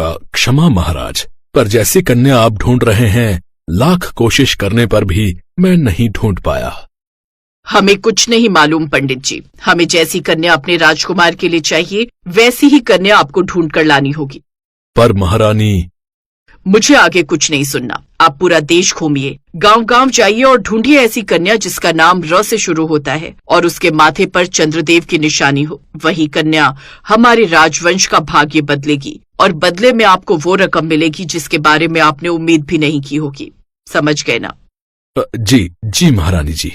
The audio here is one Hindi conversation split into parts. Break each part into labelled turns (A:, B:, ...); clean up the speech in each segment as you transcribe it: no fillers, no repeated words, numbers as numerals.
A: क्षमा महाराज, पर जैसी कन्या आप ढूंढ रहे हैं, लाख कोशिश करने पर भी मैं नहीं ढूंढ पाया।
B: हमें कुछ नहीं मालूम पंडित जी। हमें जैसी कन्या अपने राजकुमार के लिए चाहिए, वैसी ही कन्या आपको ढूंढ कर लानी होगी।
A: पर महारानी।
B: मुझे आगे कुछ नहीं सुनना। आप पूरा देश घूमिए, गांव गांव जाइए और ढूंढिए ऐसी कन्या जिसका नाम र से शुरू होता है और उसके माथे पर चंद्रदेव की निशानी हो। वही कन्या हमारे राजवंश का भाग्य बदलेगी और बदले में आपको वो रकम मिलेगी जिसके बारे में आपने उम्मीद भी नहीं की होगी। समझ गए ना?
A: जी जी महारानी जी।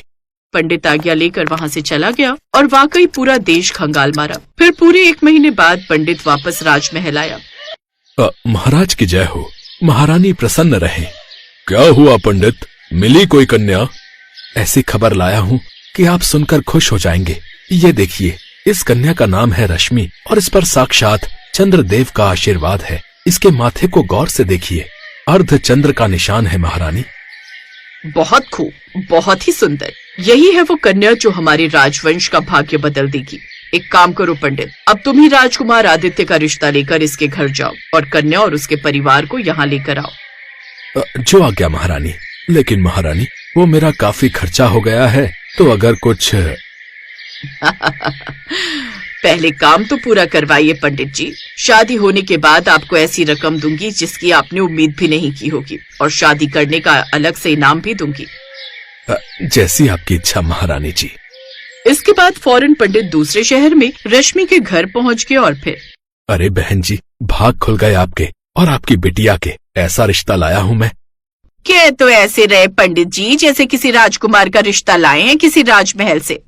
B: पंडित आज्ञा लेकर वहाँ से चला गया और वाकई पूरा देश खंगाल मारा। फिर पूरे 1 महीने बाद पंडित वापस राजमहल आया।
A: महाराज की जय हो, महारानी प्रसन्न रहे। क्या हुआ पंडित, मिली कोई कन्या? ऐसी खबर लाया हूँ कि आप सुनकर खुश हो जाएंगे। ये देखिए, इस कन्या का नाम है रश्मि और इस पर साक्षात चंद्रदेव का आशीर्वाद है। इसके माथे को गौर से देखिए, अर्ध चंद्र का निशान है महारानी।
B: बहुत खूब, बहुत ही सुंदर। यही है वो कन्या जो हमारे राजवंश का भाग्य बदल देगी। एक काम करो पंडित, अब तुम ही राजकुमार आदित्य का रिश्ता लेकर इसके घर जाओ और कन्या और उसके परिवार को यहाँ लेकर आओ।
A: जो आज्ञा महारानी। लेकिन महारानी, वो मेरा काफी खर्चा हो गया है, तो अगर कुछ
B: पहले काम तो पूरा करवाइए पंडित जी। शादी होने के बाद आपको ऐसी रकम दूंगी जिसकी आपने उम्मीद भी नहीं की होगी और शादी करने का अलग से इनाम भी दूंगी।
A: जैसी आपकी इच्छा महारानी जी।
B: इसके बाद फौरन पंडित दूसरे शहर में रश्मि के घर पहुंच गए और फिर
A: अरे बहन जी, भाग खुल गए आपके और आपकी बिटिया के। ऐसा रिश्ता लाया हूँ मैं।
B: क्या तो ऐसे रहे पंडित जी जैसे किसी राजकुमार का रिश्ता लाए हैं किसी राजमहल से।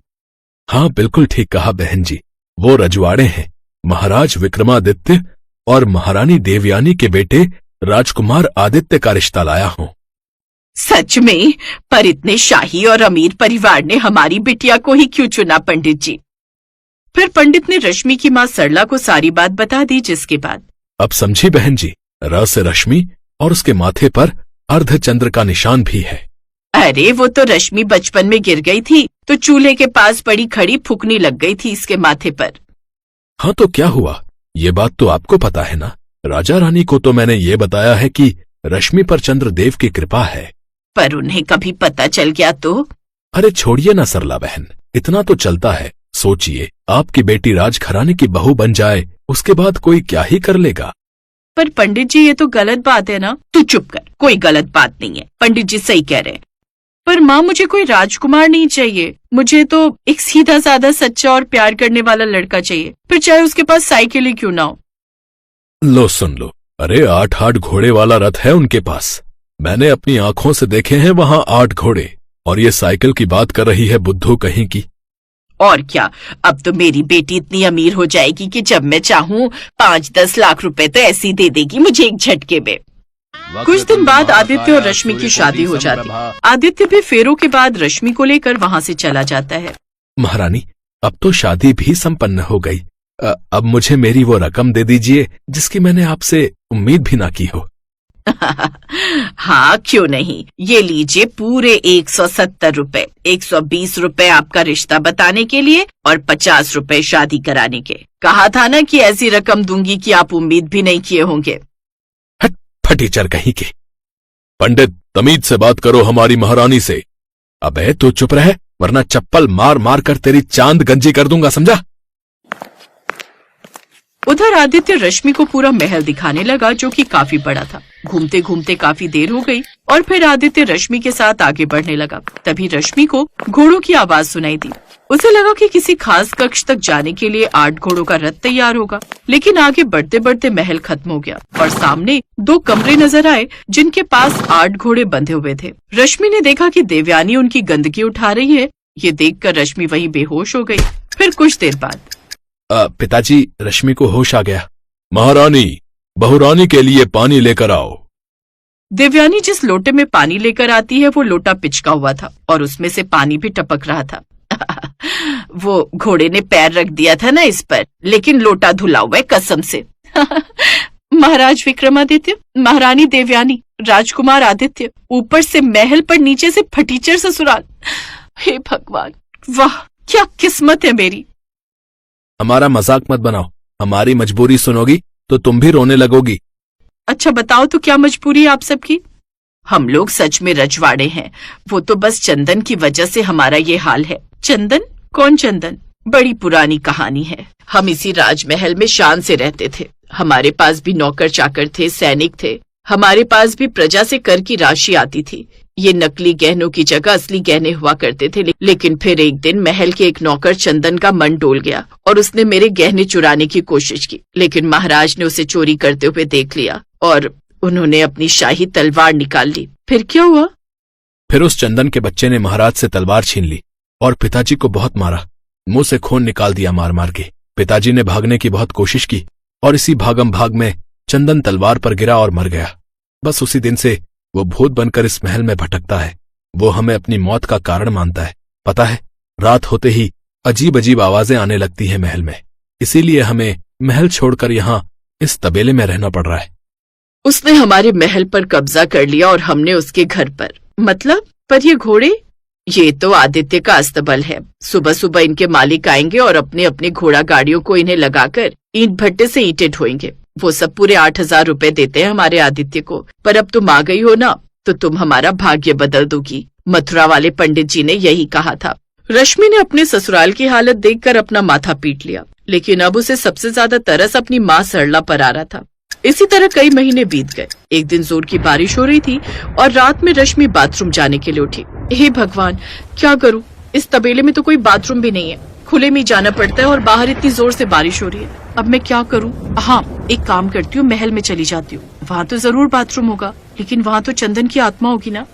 A: हाँ बिल्कुल ठीक कहा बहन जी। वो रजवाड़े हैं, महाराज विक्रमादित्य और महारानी देवयानी के बेटे राजकुमार आदित्य का रिश्ता लाया हूँ।
B: सच में? पर इतने शाही और अमीर परिवार ने हमारी बिटिया को ही क्यों चुना पंडित जी? फिर पंडित ने रश्मि की माँ सरला को सारी बात बता दी, जिसके बाद
A: अब समझी बहन जी, र से रश्मि और उसके माथे पर अर्धचंद्र का निशान भी है।
B: अरे वो तो रश्मि बचपन में गिर गई थी तो चूल्हे के पास पड़ी खड़ी फूकनी लग गई थी इसके माथे पर।
A: हाँ तो क्या हुआ, ये बात तो आपको पता है ना। राजा रानी को तो मैंने ये बताया है कि रश्मि पर चंद्रदेव की कृपा है।
B: पर उन्हें कभी पता चल गया तो?
A: अरे छोड़िए ना सरला बहन, इतना तो चलता है। सोचिए, आपकी बेटी राजघराने की बहू बन जाए, उसके बाद कोई क्या ही कर लेगा।
B: पर पंडित जी ये तो गलत बात है ना। तू चुप कर, कोई गलत बात नहीं है। पंडित जी सही कह रहे हैं। पर माँ, मुझे कोई राजकुमार नहीं चाहिए। मुझे तो एक सीधा साधा सच्चा और प्यार करने वाला लड़का चाहिए, फिर चाहे उसके पास साइकिल ही क्यों ना हो।
A: लो सुन लो, अरे 8 घोड़े वाला रथ है उनके पास। मैंने अपनी आंखों से देखे हैं वहाँ 8 घोड़े। और ये साइकिल की बात कर रही है बुद्धू कहीं की।
B: और क्या, अब तो मेरी बेटी इतनी अमीर हो जाएगी कि जब मैं चाहूँ 5-10 लाख रुपए तो ऐसी दे देगी मुझे एक झटके में। कुछ दिन बाद आदित्य और रश्मि की शादी हो जाती। आदित्य भी फेरों के बाद रश्मि को लेकर वहाँ से चला जाता है।
A: महारानी, अब तो शादी भी संपन्न हो गई। अब मुझे मेरी वो रकम दे दीजिए जिसकी मैंने आपसे उम्मीद भी ना की हो।
B: हाँ क्यों नहीं, ये लीजिए पूरे 170 रुपए। 120 रुपए आपका रिश्ता बताने के लिए और 50 रुपए शादी कराने के। कहा था ना कि ऐसी रकम दूंगी कि आप उम्मीद भी नहीं किए होंगे।
A: हट फटीचर कहीं के। पंडित, तमीज से बात करो हमारी महारानी से। अबे तू चुप रहे, वरना चप्पल मार मार कर तेरी चांद गंजी कर दूंगा, समझा?
B: उधर आदित्य रश्मि को पूरा महल दिखाने लगा जो कि काफी बड़ा था। घूमते घूमते काफी देर हो गई और फिर आदित्य रश्मि के साथ आगे बढ़ने लगा। तभी रश्मि को घोड़ों की आवाज सुनाई दी। उसे लगा कि किसी खास कक्ष तक जाने के लिए 8 घोड़ों का रथ तैयार होगा, लेकिन आगे बढ़ते बढ़ते महल खत्म हो गया और सामने 2 कमरे नजर आए जिनके पास 8 घोड़े बंधे हुए थे। रश्मि ने देखा कि देवयानी उनकी गंदगी उठा रही है। ये देखकर रश्मि वहीं बेहोश हो गई। फिर कुछ देर बाद
A: पिताजी, रश्मि को होश आ गया। महारानी, बहुरानी के लिए पानी लेकर आओ।
B: देवयानी जिस लोटे में पानी लेकर आती है वो लोटा पिचका हुआ था और उसमें से पानी भी टपक रहा था। वो घोड़े ने पैर रख दिया था ना इस पर, लेकिन लोटा धुला हुआ है कसम से। महाराज विक्रमादित्य, महारानी देवयानी, राजकुमार आदित्य, ऊपर से महल पर नीचे से फटीचर ससुराल। हे भगवान, वाह क्या किस्मत है मेरी।
A: हमारा मजाक मत बनाओ। हमारी मजबूरी सुनोगी तो तुम भी रोने लगोगी।
B: अच्छा बताओ तो क्या मजबूरी है आप सबकी? हम लोग सच में रजवाड़े हैं। वो तो बस चंदन की वजह से हमारा ये हाल है। चंदन? कौन चंदन? बड़ी पुरानी कहानी है। हम इसी राजमहल में शान से रहते थे। हमारे पास भी नौकर चाकर थे, सैनिक थे। हमारे पास भी प्रजा से कर की राशि आती थी। ये नकली गहनों की जगह असली गहने हुआ करते थे। लेकिन फिर एक दिन महल के एक नौकर चंदन का मन डोल गया और उसने मेरे गहने चुराने की कोशिश की। लेकिन महाराज ने उसे चोरी करते हुए देख लिया और उन्होंने अपनी शाही तलवार निकाल ली। फिर क्या हुआ?
A: फिर उस चंदन के बच्चे ने महाराज से तलवार छीन ली और पिताजी को बहुत मारा। मुंह से खून निकाल दिया मार मार के। पिताजी ने भागने की बहुत कोशिश की और इसी भागम भाग में चंदन तलवार पर गिरा और मर गया। बस उसी दिन से वो भूत बनकर इस महल में भटकता है। वो हमें अपनी मौत का कारण मानता है। पता है, रात होते ही अजीब अजीब आवाजें आने लगती हैं महल में। इसीलिए हमें महल छोड़कर यहाँ इस तबेले में रहना पड़ रहा है।
B: उसने हमारे महल पर कब्जा कर लिया और हमने उसके घर पर। मतलब? पर ये घोड़े? ये तो आदित्य का अस्तबल है। सुबह सुबह इनके मालिक आएंगे और अपने अपने घोड़ा गाड़ियों को इन्हें लगाकर ईंट भट्टे से ईंटें ढोएंगे। वो सब पूरे 8,000 रुपए देते हैं हमारे आदित्य को। पर अब तुम आ गई हो ना, तो तुम हमारा भाग्य बदल दोगी। मथुरा वाले पंडित जी ने यही कहा था। रश्मि ने अपने ससुराल की हालत देखकर अपना माथा पीट लिया। लेकिन अब उसे सबसे ज्यादा तरस अपनी माँ सरला पर आ रहा था। इसी तरह कई महीने बीत गए। एक दिन जोर की बारिश हो रही थी और रात में रश्मि बाथरूम जाने के लिए उठी। हे भगवान, क्या करूं? इस तबेले में तो कोई बाथरूम भी नहीं है। खुले में जाना पड़ता है और बाहर इतनी जोर से बारिश हो रही है। अब मैं क्या करूं? हाँ, एक काम करती हूँ, महल में चली जाती हूँ। वहाँ तो जरूर बाथरूम होगा। लेकिन वहाँ तो चंदन की आत्मा होगी ना।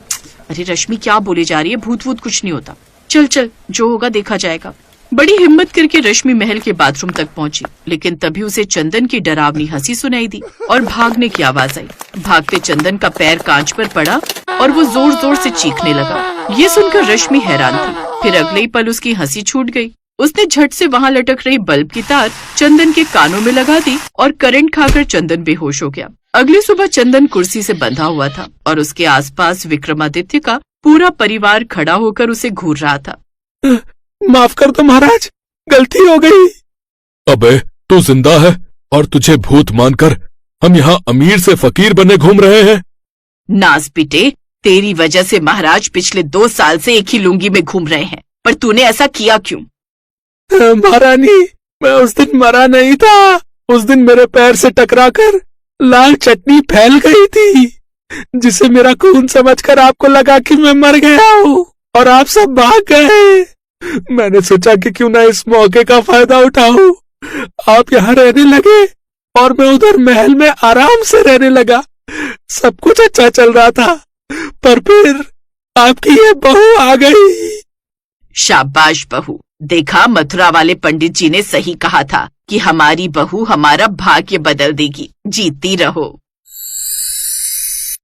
B: अरे रश्मि, क्या बोले जा रही है? भूत वूत कुछ नहीं होता। चल चल, जो होगा देखा जाएगा। बड़ी हिम्मत करके रश्मि महल के बाथरूम तक पहुंची। लेकिन तभी उसे चंदन की डरावनी हंसी सुनाई दी और भागने की आवाज आई। भागते चंदन का पैर कांच पर पड़ा और वो जोर जोर से चीखने लगा। ये सुनकर रश्मि हैरान थी। फिर अगले ही पल उसकी हंसी छूट गई। उसने झट से वहाँ लटक रही बल्ब की तार चंदन के कानों में लगा दी और करंट खाकर चंदन बेहोश हो गया। अगली सुबह चंदन कुर्सी से बंधा हुआ था और उसके आसपास विक्रमादित्य का पूरा परिवार खड़ा होकर उसे घूर रहा था।
A: माफ कर दो महाराज, गलती हो गई। अबे, तू जिंदा है और तुझे भूत मानकर हम यहाँ अमीर से फकीर बने घूम रहे हैं।
B: नाज बेटे, तेरी वजह से महाराज पिछले 2 साल से एक ही लुंगी में घूम रहे हैं। पर तूने ऐसा किया क्यों?
A: महारानी, मैं उस दिन मरा नहीं था। उस दिन मेरे पैर से टकराकर लाल चटनी फैल गई थी, जिसे मेरा खून समझकर आपको लगा कि मैं मर गया हूँ और आप सब भाग गए। मैंने सोचा कि क्यों ना इस मौके का फायदा उठाऊं। आप यहाँ रहने लगे और मैं उधर महल में आराम से रहने लगा। सब कुछ अच्छा चल रहा था, पर फिर आपकी ये बहू आ गई।
B: शाबाश बहू, देखा, मथुरा वाले पंडित जी ने सही कहा था कि हमारी बहू हमारा भाग्य बदल देगी। जीती रहो।